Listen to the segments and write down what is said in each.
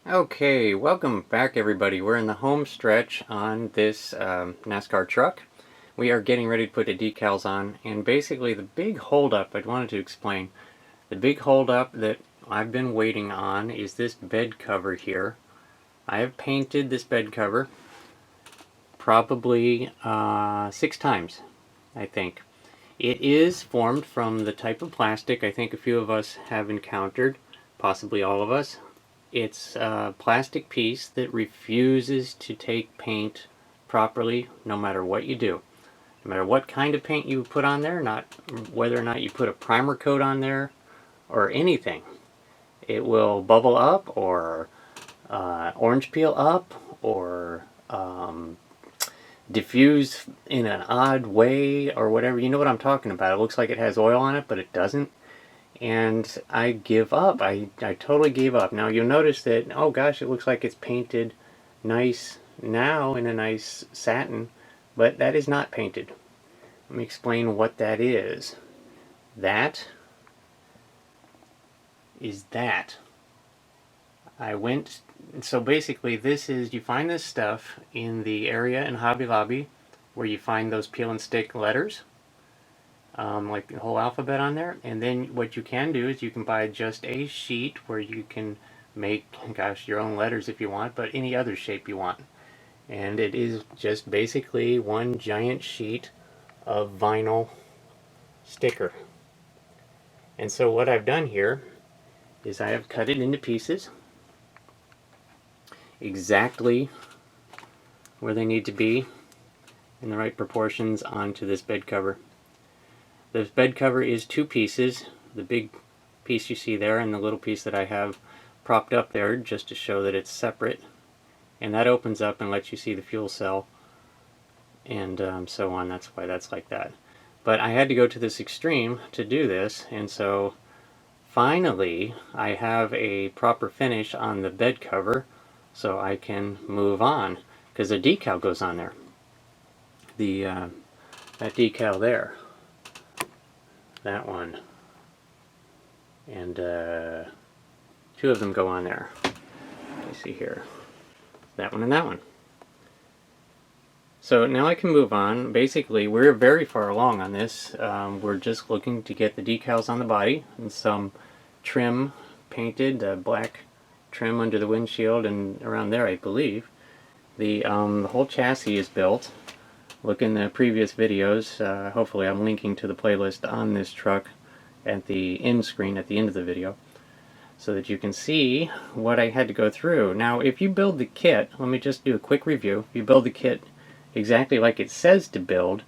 Okay, welcome back everybody. We're in the home stretch on this NASCAR truck. We are getting ready to put the decals on, and basically the big holdup I wanted to explain, the big holdup that I've been waiting on is this bed cover here. I have painted this bed cover probably 6 times, I think. It is formed from the type of plastic I think a few of us have encountered, possibly all of us. It's a plastic piece that refuses to take paint properly no matter what you do. No matter what kind of paint you put on there, not whether or not you put a primer coat on there or anything. It will bubble up or orange peel up or diffuse in an odd way or whatever. You know what I'm talking about. It looks like it has oil on it, but it doesn't. And I give up. I totally gave up. Now you'll notice that, oh gosh, it looks like it's painted nice now in a nice satin, but that is not painted. Let me explain what that is. That is that. So basically this is, you find this stuff in the area in Hobby Lobby where you find those peel and stick letters. Like the whole alphabet on there, and then what you can do is you can buy just a sheet where you can make, gosh, your own letters if you want, but any other shape you want. And it is just basically one giant sheet of vinyl sticker. And so what I've done here is I have cut it into pieces exactly where they need to be in the right proportions onto this bed cover. This bed cover is 2 pieces, the big piece you see there and the little piece that I have propped up there just to show that it's separate. And that opens up and lets you see the fuel cell and so on. That's why that's like that. But I had to go to this extreme to do this, and so finally I have a proper finish on the bed cover so I can move on, because the decal goes on there. That decal there. That one, and 2 of them go on there. Let me see here, that one and that one. So now I can move on. Basically, we're very far along on this. We're just looking to get the decals on the body and some trim painted, black trim under the windshield and around there, I believe. The whole chassis is built. Look in the previous videos. Hopefully I'm linking to the playlist on this truck at the end screen at the end of the video so that you can see what I had to go through. Now if you build the kit, let me just do a quick review. If you build the kit exactly like it says to build,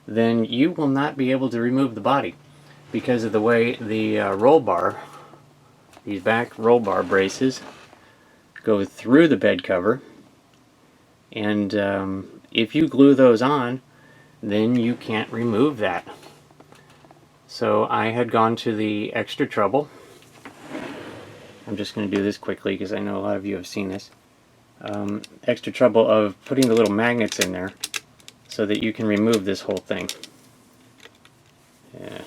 then you will not be able to remove the body because of the way the roll bar, these back roll bar braces, go through the bed cover, and if you glue those on, then you can't remove that. So I had gone to the extra trouble. I'm just going to do this quickly because I know a lot of you have seen this. Extra trouble of putting the little magnets in there so that you can remove this whole thing. Yeah.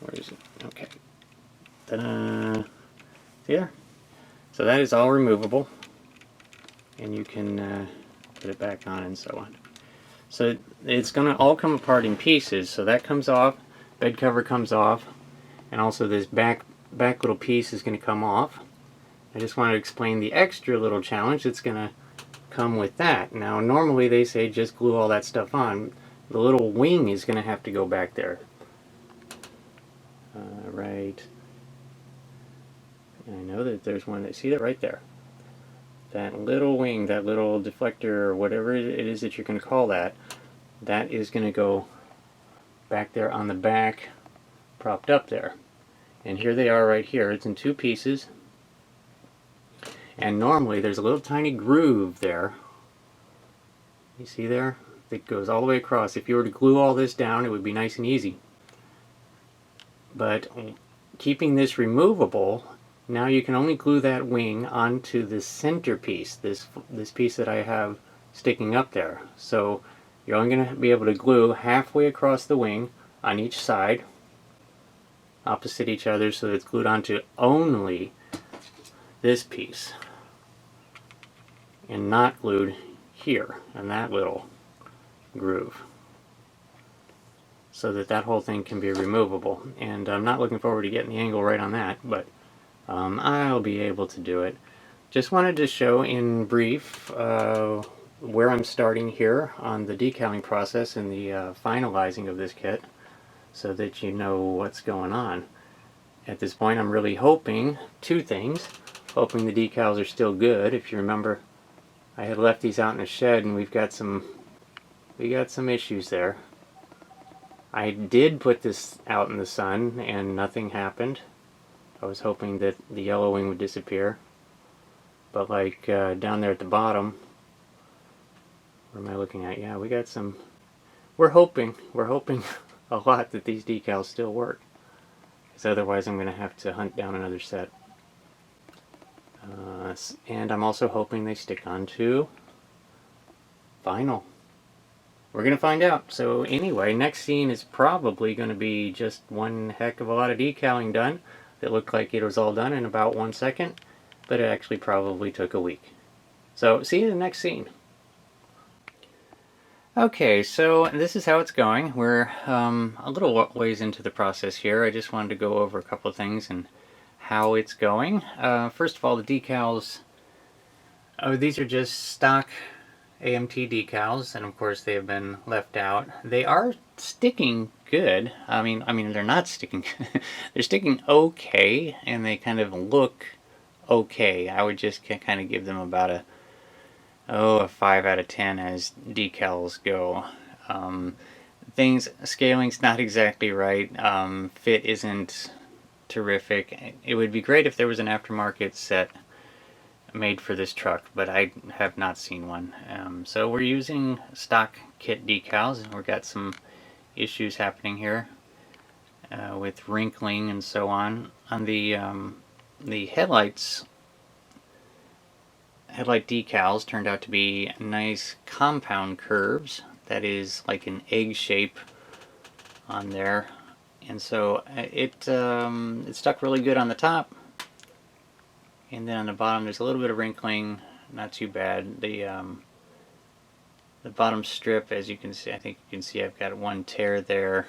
Where is it? Okay. Ta-da! See there? So that is all removable, and you can put it back on and so on. So it's going to all come apart in pieces. So that comes off, bed cover comes off, and also this back little piece is going to come off. I just want to explain the extra little challenge that's going to come with that. Now normally they say just glue all that stuff on. The little wing is going to have to go back there. Right. I know that there's one that, see that right there. That little wing, that little deflector, or whatever it is that you're going to call that, that is going to go back there on the back, propped up there. And here they are right here. It's in 2 pieces. And normally there's a little tiny groove there. You see there? That goes all the way across. If you were to glue all this down, it would be nice and easy. But keeping this removable, now you can only glue that wing onto the center piece, this piece that I have sticking up there. So you're only going to be able to glue halfway across the wing on each side, opposite each other, so that it's glued onto only this piece and not glued here in that little groove, so that that whole thing can be removable. And I'm not looking forward to getting the angle right on that, but I'll be able to do it. Just wanted to show in brief where I'm starting here on the decaling process and the finalizing of this kit, so that you know what's going on. At this point, I'm really hoping two things. Hoping the decals are still good. If you remember, I had left these out in the shed, and we got some issues there. I did put this out in the sun and nothing happened. I was hoping that the yellowing would disappear. But like down there at the bottom, what am I looking at? Yeah, we got some, we're hoping a lot that these decals still work. Because otherwise I'm going to have to hunt down another set. And I'm also hoping they stick onto vinyl. We're going to find out. So anyway, next scene is probably going to be just one heck of a lot of decaling done. It looked like it was all done in about 1 second, but it actually probably took a week. So see you in the next scene. Okay, so this is how it's going. We're a little ways into the process here. I just wanted to go over a couple of things and how it's going. First of all, the decals, these are just stock AMT decals, and of course they have been left out. They are sticking good. I mean they're not sticking they're sticking okay, and they kind of look okay. I would just kind of give them about a 5 out of 10 as decals go. Scaling's not exactly right. Fit isn't terrific. It would be great if there was an aftermarket set made for this truck, but I have not seen one. So we're using stock kit decals, and we've got some issues happening here with wrinkling and so on. On the headlight decals turned out to be nice compound curves. That is like an egg shape on there, and so it stuck really good on the top. And then on the bottom, there's a little bit of wrinkling, not too bad. The bottom strip, as you can see, I think you can see I've got one tear there.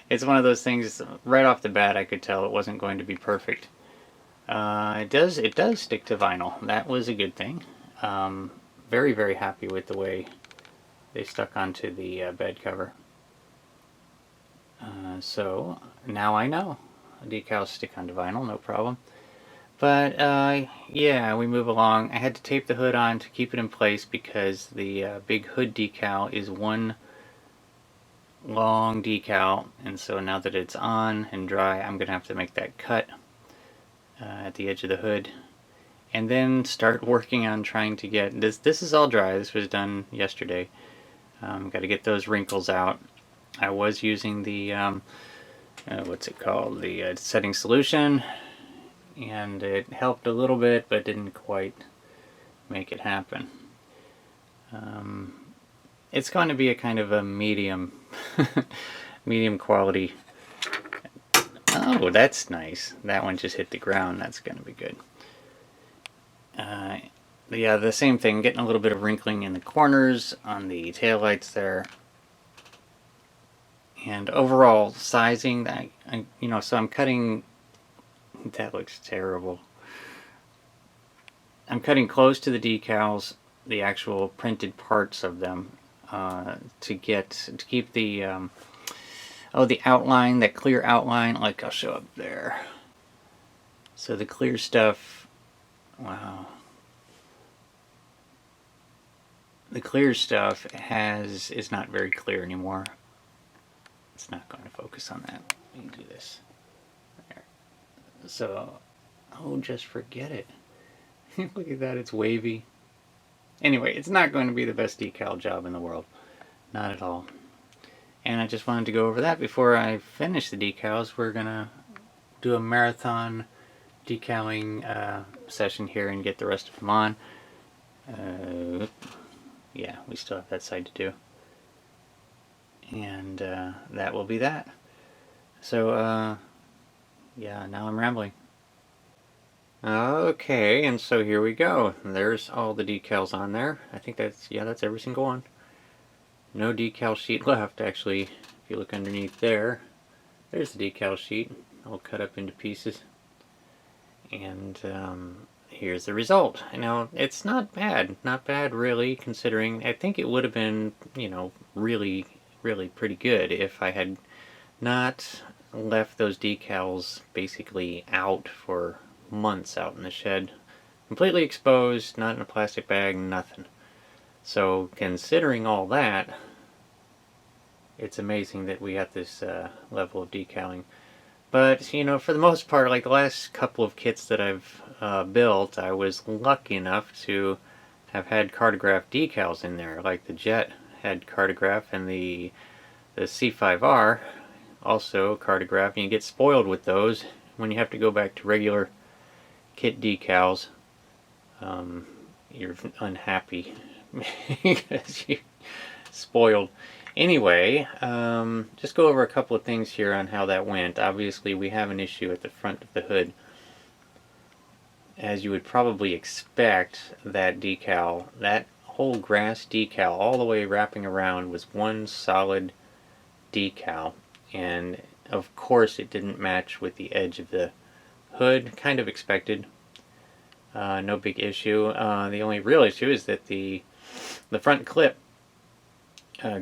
It's one of those things, right off the bat I could tell it wasn't going to be perfect. It does stick to vinyl. That was a good thing. Very, very happy with the way they stuck onto the bed cover. So now I know. Decals stick onto vinyl, no problem. But yeah, we move along. I had to tape the hood on to keep it in place because the big hood decal is one long decal, and so now that it's on and dry, I'm going to have to make that cut at the edge of the hood, and then start working on trying to get this. This is all dry. This was done yesterday. Got to get those wrinkles out. I was using the what's it called? The setting solution. And it helped a little bit, but didn't quite make it happen. It's going to be a kind of a medium quality. Oh, that's nice. That one just hit the ground. That's going to be good. Yeah, the same thing. Getting a little bit of wrinkling in the corners on the taillights there. And overall sizing, so I'm cutting. That looks terrible. I'm cutting close to the decals, the actual printed parts of them, to keep the the outline, that clear outline, like I'll show up there. So the clear stuff, wow. The clear stuff is not very clear anymore. It's not going to focus on that. We can do this. So, just forget it. Look at that, it's wavy. Anyway, it's not going to be the best decal job in the world. Not at all. And I just wanted to go over that before I finish the decals. We're going to do a marathon decaling session here and get the rest of them on. Yeah, we still have that side to do. And that will be that. So, yeah, now I'm rambling. Okay, and so here we go. There's all the decals on there. I think that's, yeah, that's every single one. No decal sheet left, actually. If you look underneath there, there's the decal sheet, all cut up into pieces. And here's the result. Now, it's not bad. Not bad, really, considering I think it would have been, you know, really, really pretty good if I had not left those decals basically out for months out in the shed. Completely exposed, not in a plastic bag, nothing. So, considering all that, it's amazing that we got this level of decaling. But, you know, for the most part, like the last couple of kits that I've built, I was lucky enough to have had cartograph decals in there. Like the Jet had cartograph, and the C5R also cartograph. And you get spoiled with those when you have to go back to regular kit decals. You're unhappy because you're spoiled. Anyway, just go over a couple of things here on how that went. Obviously, we have an issue at the front of the hood. As you would probably expect, that decal, that whole grass decal, all the way wrapping around, was one solid decal. And of course, it didn't match with the edge of the hood. Kind of expected. No big issue. The only real issue is that the front clip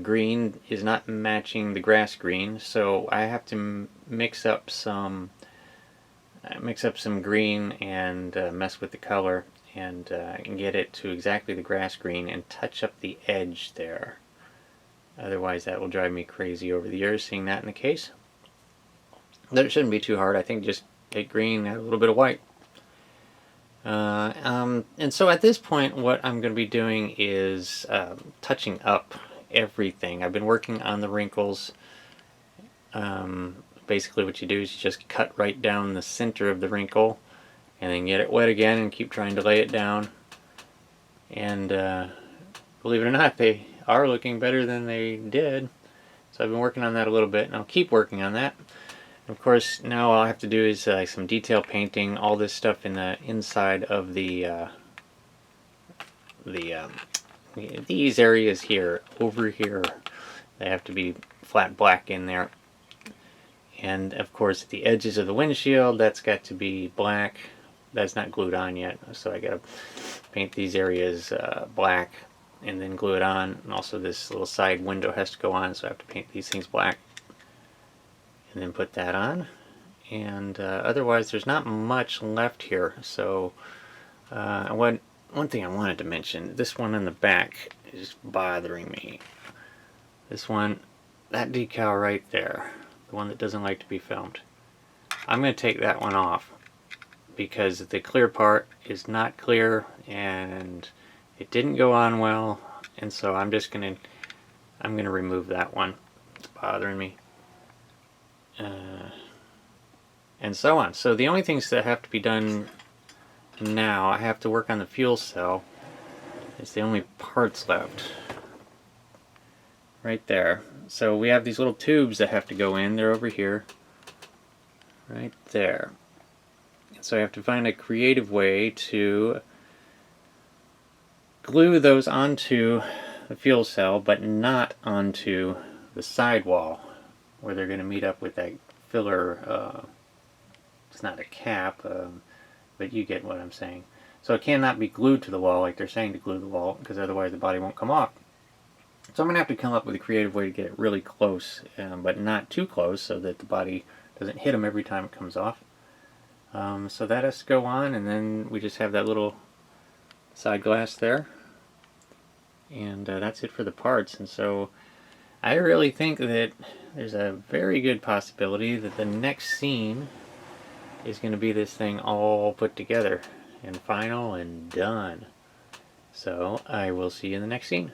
green is not matching the grass green, so I have to mix up some green and mess with the color and get it to exactly the grass green and touch up the edge there. Otherwise, that will drive me crazy over the years seeing that in the case. That shouldn't be too hard. I think just get green, add a little bit of white. And so at this point, what I'm going to be doing is touching up everything. I've been working on the wrinkles. Basically what you do is you just cut right down the center of the wrinkle and then get it wet again and keep trying to lay it down. And believe it or not, they are looking better than they did. So I've been working on that a little bit, and I'll keep working on that. Of course, now all I have to do is some detail painting, all this stuff in the inside of these areas here, over here. They have to be flat black in there. And of course, the edges of the windshield, that's got to be black. That's not glued on yet, so I gotta paint these areas black and then glue it on. And also this little side window has to go on, so I have to paint these things black. And then put that on. And otherwise, there's not much left here. So one thing I wanted to mention, this one in the back is bothering me. This one, that decal right there, the one that doesn't like to be filmed. I'm going to take that one off because the clear part is not clear and it didn't go on well, and so I'm going to remove that one. It's bothering me. And so on. So the only things that have to be done now, I have to work on the fuel cell. It's the only parts left. Right there. So we have these little tubes that have to go in. They're over here. Right there. So I have to find a creative way to glue those onto the fuel cell, but not onto the sidewall where they're going to meet up with that filler. It's not a cap, but you get what I'm saying. So it cannot be glued to the wall like they're saying to glue the wall, because otherwise the body won't come off. So I'm going to have to come up with a creative way to get it really close, but not too close so that the body doesn't hit them every time it comes off. So that has to go on, and then we just have that little side glass there. And that's it for the parts. And so I really think that there's a very good possibility that the next scene is going to be this thing all put together and final and done. So I will see you in the next scene.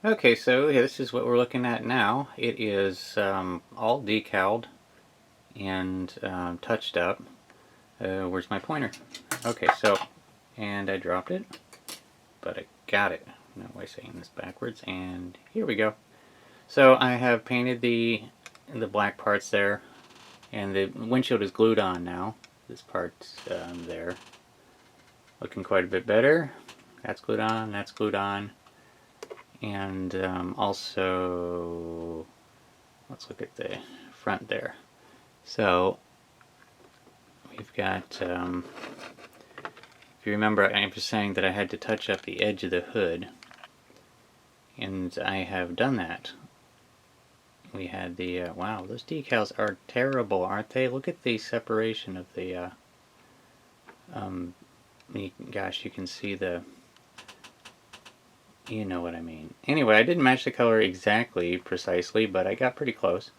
Okay, so yeah, this is what we're looking at now. It is all decaled and touched up. Where's my pointer? Okay, so, and I dropped it, but I got it. No way saying this backwards, and here we go. So I have painted the black parts there, and the windshield is glued on now. This part there, looking quite a bit better. That's glued on, that's glued on. And also, let's look at the front there. So we've got, if you remember, I was saying that I had to touch up the edge of the hood, and I have done that. We had the, wow, those decals are terrible, aren't they? Look at the separation of the, gosh, you can see the, you know what I mean. Anyway, I didn't match the color exactly, precisely, but I got pretty close.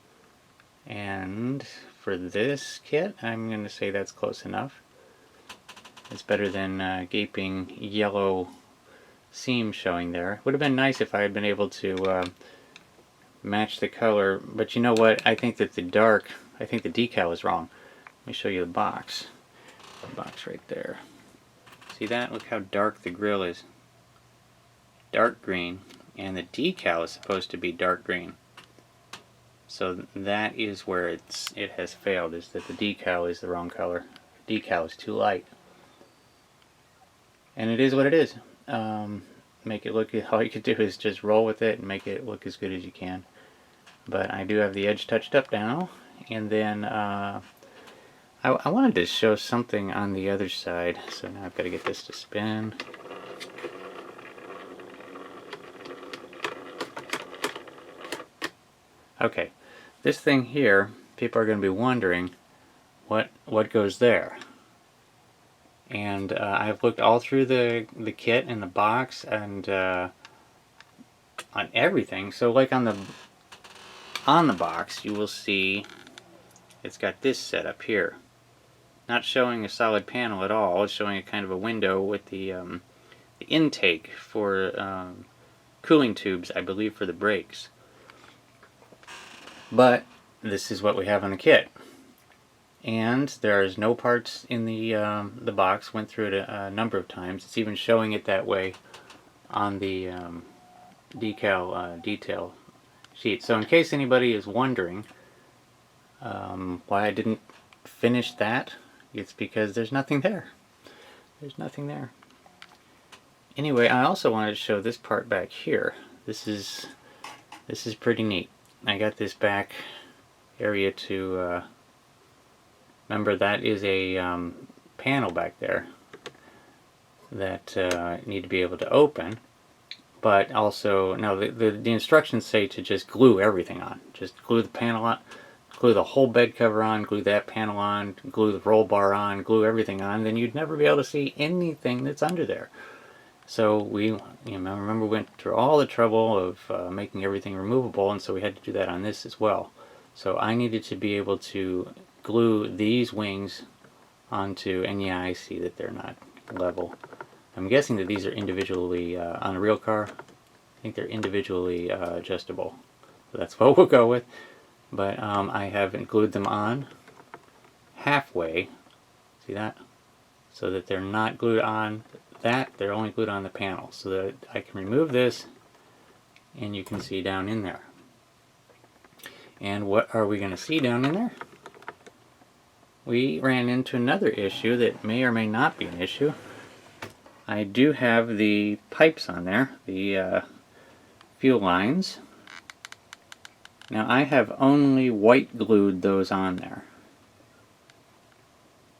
And for this kit, I'm going to say that's close enough. It's better than gaping yellow seam showing there. Would have been nice if I had been able to match the color, but you know what? I think that the decal is wrong. Let me show you the box. The box right there. See that? Look how dark the grill is. Dark green, and the decal is supposed to be dark green. So that is where it has failed, is that the decal is the wrong color. The decal is too light. And it is what it is. Make it look, all you could do is just roll with it and make it look as good as you can. But I do have the edge touched up now, and then I wanted to show something on the other side, so now I've got to get this to spin. Okay, this thing here, people are going to be wondering what goes there. And I've looked all through the kit and the box and on everything. So like on the box, you will see it's got this set up here. Not showing a solid panel at all. It's showing a kind of a window with the intake for cooling tubes, I believe, for the brakes. But this is what we have on the kit, and there's no parts in the box. Went through it a number of times. It's even showing it that way on the decal detail sheet. So in case anybody is wondering why I didn't finish that, it's because there's nothing there. There's nothing there. Anyway, I also wanted to show this part back here. This is pretty neat. I got this back area to remember, that is a panel back there that need to be able to open, but also no, the instructions say to just glue everything on. Just glue the panel on, glue the whole bed cover on, glue that panel on, glue the roll bar on, glue everything on. Then you'd never be able to see anything that's under there. So we, remember, we went through all the trouble of making everything removable, and so we had to do that on this as well. So I needed to be able to glue these wings onto, and yeah, I see that they're not level. I'm guessing that these are individually, on a real car, I think they're individually adjustable. So that's what we'll go with. But I have glued them on halfway, see that? So that they're not glued on that, they're only glued on the panel, so that I can remove this and you can see down in there. And what are we going to see down in there? We ran into another issue that may or may not be an issue. I do have the pipes on there, the fuel lines. Now I have only white glued those on there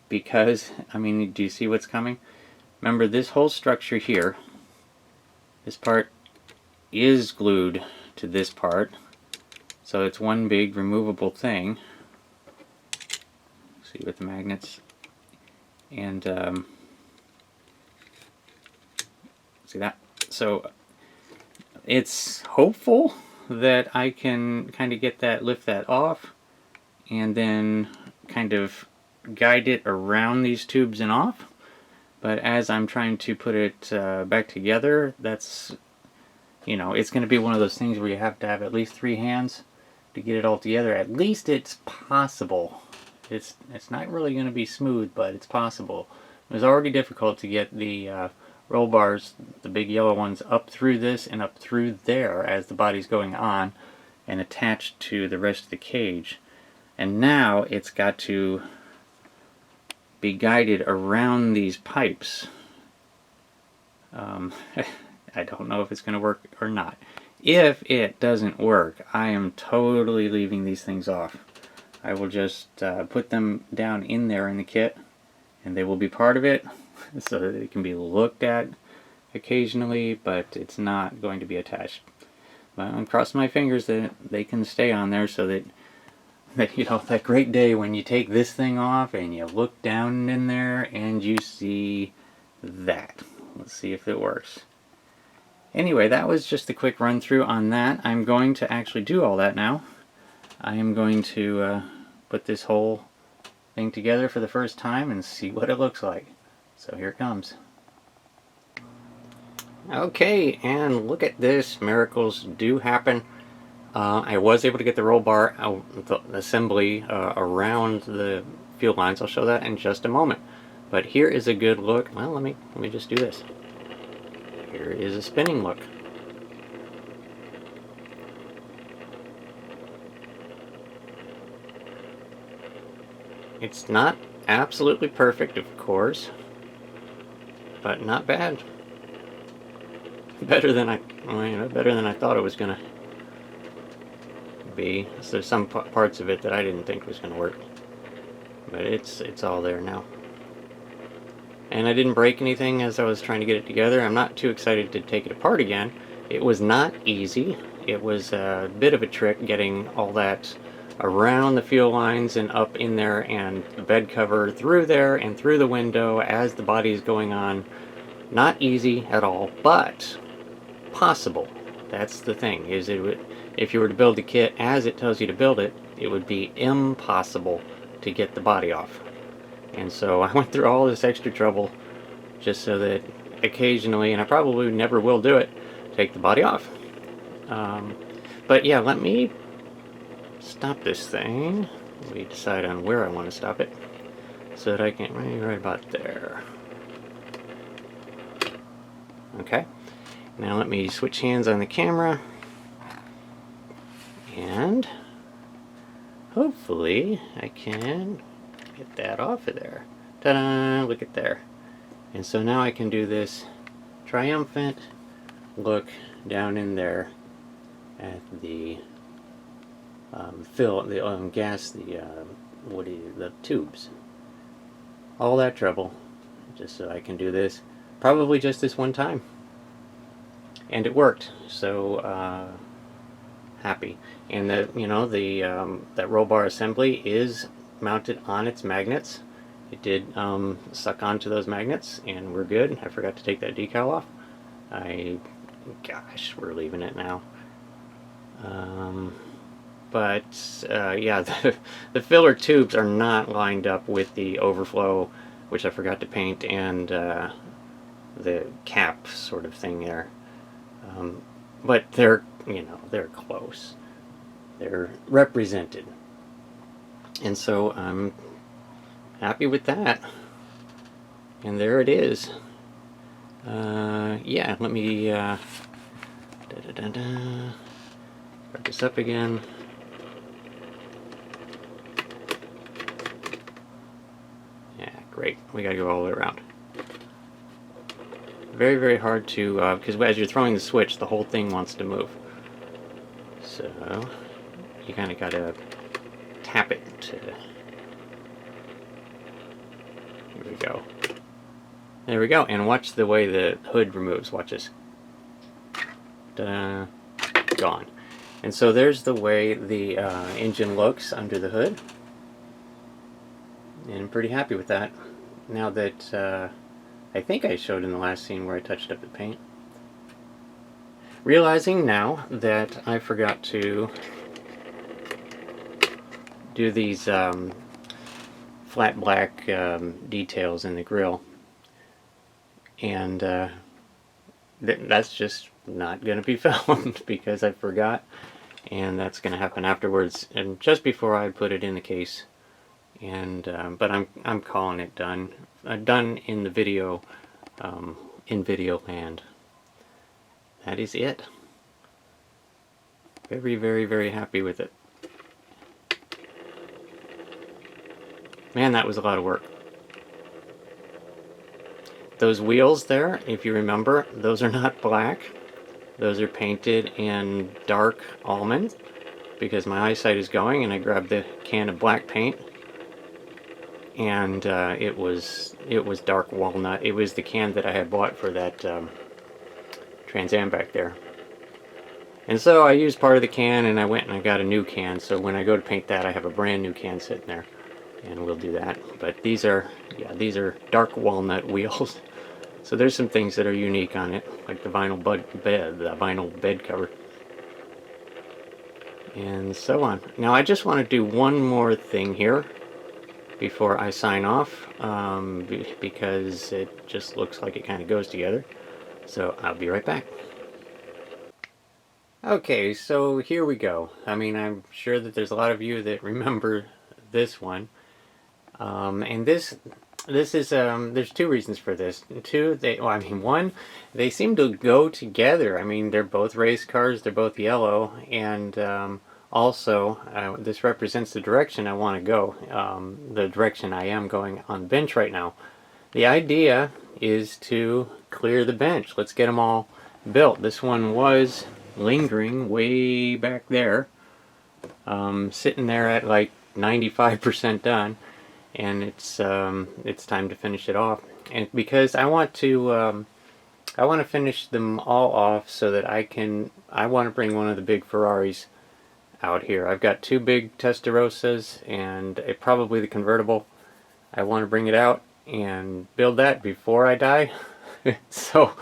because, do you see what's coming? Remember, this whole structure here, this part is glued to this part, so it's one big removable thing. See with the magnets, and see that? So it's hopeful that I can kind of get that, lift that off, and then kind of guide it around these tubes and off. But as I'm trying to put it back together, that's, it's going to be one of those things where you have to have at least 3 hands to get it all together. At least it's possible. It's not really going to be smooth, but it's possible. It was already difficult to get the roll bars, the big yellow ones, up through this and up through there as the body's going on and attached to the rest of the cage. And now it's got to be guided around these pipes. I don't know if it's going to work or not. If it doesn't work, I am totally leaving these things off. I will just put them down in there in the kit, and they will be part of it so that they can be looked at occasionally, but it's not going to be attached. But I'm crossing my fingers that they can stay on there so that you know, that great day when you take this thing off and you look down in there and you see that. Let's see if it works. Anyway, that was just a quick run through on that. I'm going to actually do all that now. I am going to put this whole thing together for the first time and see what it looks like. So here it comes. Okay, and look at this. Miracles do happen. I was able to get the roll bar the assembly around the fuel lines. I'll show that in just a moment. But here is a good look. Well, let me just do this. Here is a spinning look. It's not absolutely perfect, of course, but not bad. Better than I thought it was gonna be. So there's some parts of it that I didn't think was gonna work, but it's all there now. And I didn't break anything as I was trying to get it together. I'm not too excited to take it apart again. It was not easy. It was a bit of a trick getting all that around the fuel lines and up in there, and the bed cover through there and through the window as the body is going on. Not easy at all, but possible. That's the thing, is if you were to build the kit as it tells you to build it, it would be impossible to get the body off. And so I went through all this extra trouble just so that occasionally, and I probably never will do it, take the body off. But yeah, let me stop this thing. Let me decide on where I want to stop it so that I can, right about there. Okay, now let me switch hands on the camera, and hopefully I can get that off of there. Ta-da! Look at there. And so now I can do this triumphant look down in there at the gas, the tubes. All that trouble just so I can do this. Probably just this one time. And it worked. So happy. And that roll bar assembly is mounted on its magnets. It did suck onto those magnets, and we're good. I forgot to take that decal off. Gosh, we're leaving it now. Yeah, the filler tubes are not lined up with the overflow, which I forgot to paint, and the cap sort of thing there. But they're close. They're represented. And so I'm happy with that. And there it is. Yeah, let me start this up again. Yeah, great. We gotta go all the way around. Very, very hard to, because as you're throwing the switch, the whole thing wants to move. So you kind of gotta tap it to. Here we go. There we go. And watch the way the hood removes. Watch this. Ta-da. Gone. And so there's the way the engine looks under the hood. And I'm pretty happy with that. Now that I think I showed in the last scene where I touched up the paint. Realizing now that I forgot to do these flat black details in the grill, and that's just not going to be filmed because I forgot, and that's going to happen afterwards and just before I put it in the case. And but I'm calling it done. Done in the video, in video land. That is it. Very, very, very happy with it. Man, that was a lot of work. those wheels there, if you remember, those are not black. Those are painted in dark almond because my eyesight is going, and I grabbed the can of black paint, and it was dark walnut. It was the can that I had bought for that Trans Am back there. And so I used part of the can, and I went and I got a new can, so when I go to paint that, I have a brand new can sitting there, and we'll do that. But these are dark walnut wheels. So there's some things that are unique on it, like the vinyl bed cover, and so on. Now I just want to do one more thing here before I sign off, because it just looks like it kind of goes together. So I'll be right back. Okay, so here we go. I mean, I'm sure that there's a lot of you that remember this one. And this is, there's two reasons for this. One, they seem to go together. I mean, they're both race cars, they're both yellow, and also, this represents the direction I want to go, the direction I am going on the bench right now. The idea is to clear the bench. Let's get them all built. This one was lingering way back there, sitting there at like 95% done, and it's time to finish it off. And because I want to finish them all off so that I want to bring one of the big Ferraris out here. I've got two big Testarossas and probably the convertible. I want to bring it out and build that before I die. So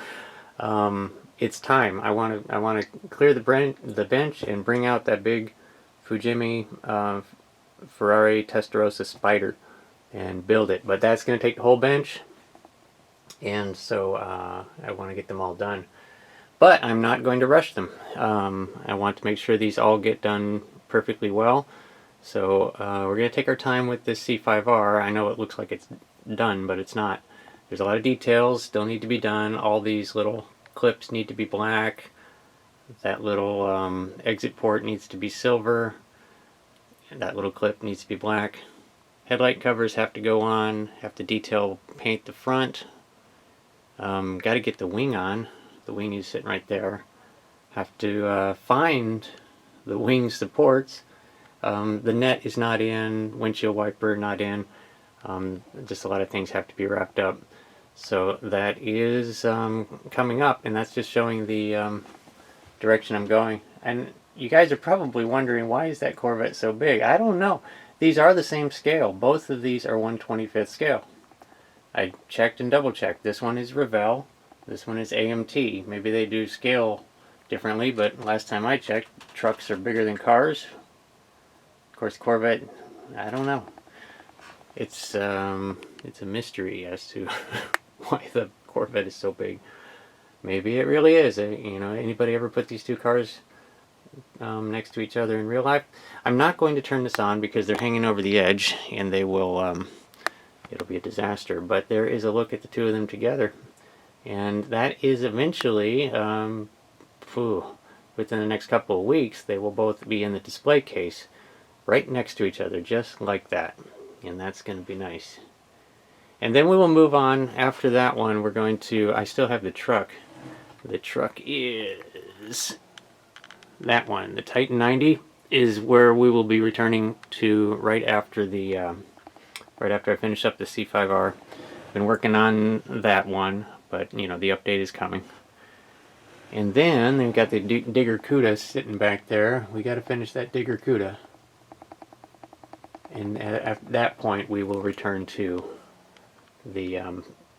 it's time. I want to clear the bench and bring out that big Fujimi Ferrari Testarossa Spider and build it. But that's going to take the whole bench, and so I want to get them all done. But I'm not going to rush them. I want to make sure these all get done perfectly well. So we're going to take our time with this C5R. I know it looks like it's done, but it's not. There's a lot of details still need to be done. All these little clips need to be black. That little exit port needs to be silver. That little clip needs to be black. Headlight covers have to go on. Have to detail paint the front. Got to get the wing on. The wing is sitting right there. Have to find the wing supports. The net is not in. Windshield wiper not in. Just a lot of things have to be wrapped up. So that is coming up, and that's just showing the direction I'm going. And you guys are probably wondering, why is that Corvette so big? I don't know. These are the same scale. Both of these are 1/25th scale. I checked and double checked. This one is Revell. This one is AMT. Maybe they do scale differently, but last time I checked, trucks are bigger than cars. Of course, Corvette, I don't know. It's a mystery as to why the Corvette is so big. Maybe it really is. You know, anybody ever put these two cars next to each other in real life? I'm not going to turn this on because they're hanging over the edge, and they will. It'll be a disaster. But there is a look at the two of them together, and that is eventually, within the next couple of weeks, they will both be in the display case, right next to each other, just like that. And that's going to be nice. And then we will move on. After that one, we're going to, I still have the truck. The truck is that one. The Titan 90 is where we will be returning to right after I finish up the C5R. Been working on that one, but you know, the update is coming. And then we've got the Digger Cuda sitting back there. We got to finish that Digger Cuda. And at that point, we will return to the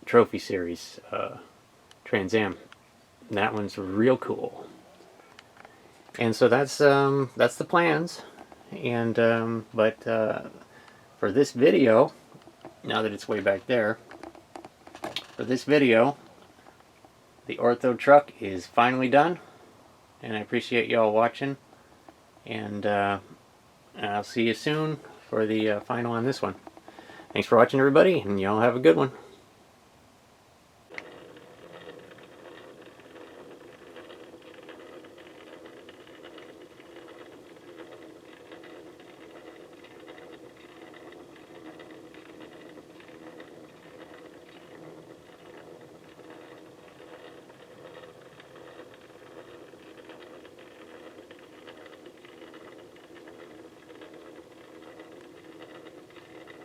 Trophy Series Trans Am. That one's real cool. And so that's the plans. And but for this video, now that it's way back there, for this video, the Ortho truck is finally done. And I appreciate y'all watching. And I'll see you soon for the final on this one. Thanks for watching, everybody, and y'all have a good one.